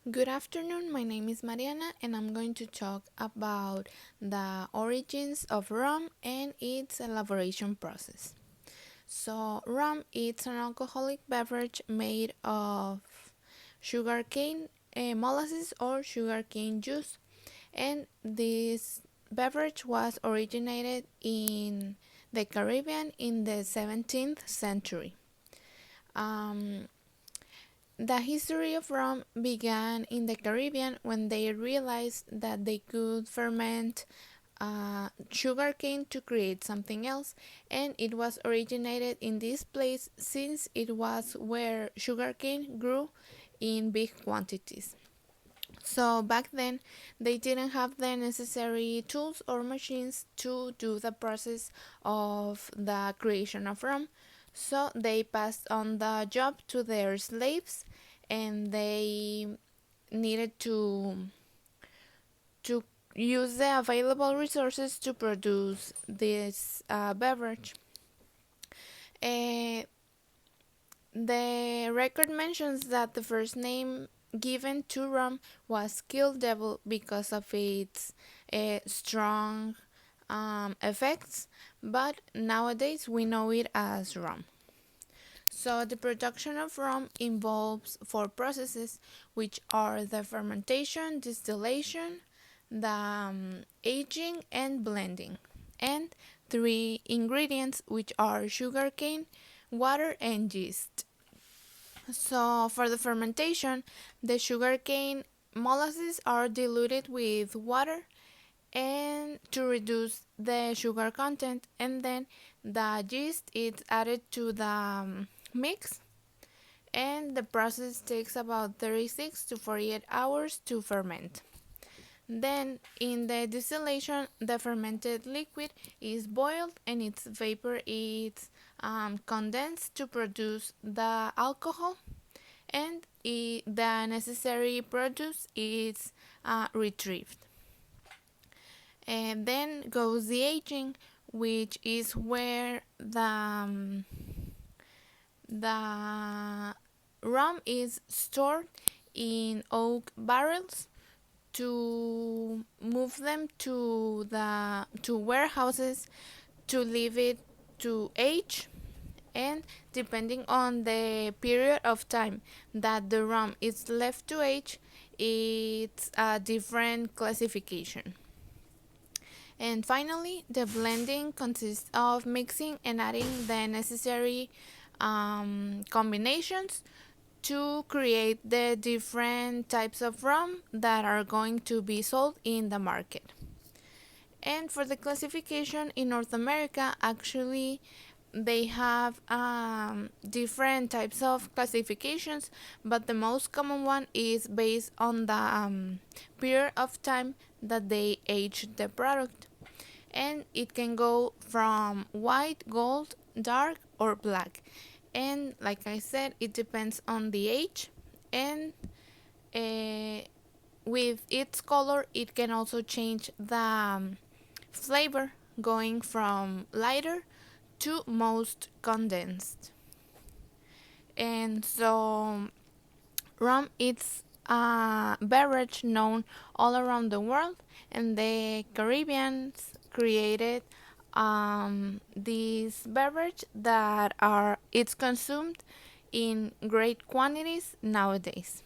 Good afternoon, my name is Mariana and I'm going to talk about the origins of rum and its elaboration process. So, rum is an alcoholic beverage made of sugarcane molasses or sugarcane juice, and this beverage was originated in the Caribbean in the 17th century. Um, The history of rum began in the Caribbean when they realized that they could ferment sugarcane to create something else, and it was originated in this place since it was where sugarcane grew in big quantities. So back then, they didn't have the necessary tools or machines to do the process of the creation of rum. So they passed on the job to their slaves, and they needed to use the available resources to produce this beverage. Uh, the record mentions that the first name given to rum was Kill Devil because of its strong effects, but nowadays we know it as rum. So, the production of rum involves four processes, which are the fermentation, distillation, the aging, and blending, and three ingredients, which are sugarcane, water, and yeast. So, for the fermentation, the sugarcane molasses are diluted with water and to reduce the sugar content, and then the yeast is added to the mix, and the process takes about 36 to 48 hours to ferment. Then in the distillation, the fermented liquid is boiled and its vapor is condensed to produce the alcohol, and the necessary produce is retrieved. And then goes the aging, which is where the rum is stored in oak barrels to move them to warehouses to leave it to age, and depending on the period of time that the rum is left to age, it's a different classification. And finally, the blending consists of mixing and adding the necessary combinations to create the different types of rum that are going to be sold in the market. And for the classification in North America, actually, they have different types of classifications, but the most common one is based on the period of time that they age the product. And it can go from white, gold, dark, or black. And like I said, it depends on the age, and with its color, it can also change the flavor, going from lighter to most condensed. And so, rum is a beverage known all around the world, and the Caribbeans created this beverage that it's consumed in great quantities nowadays.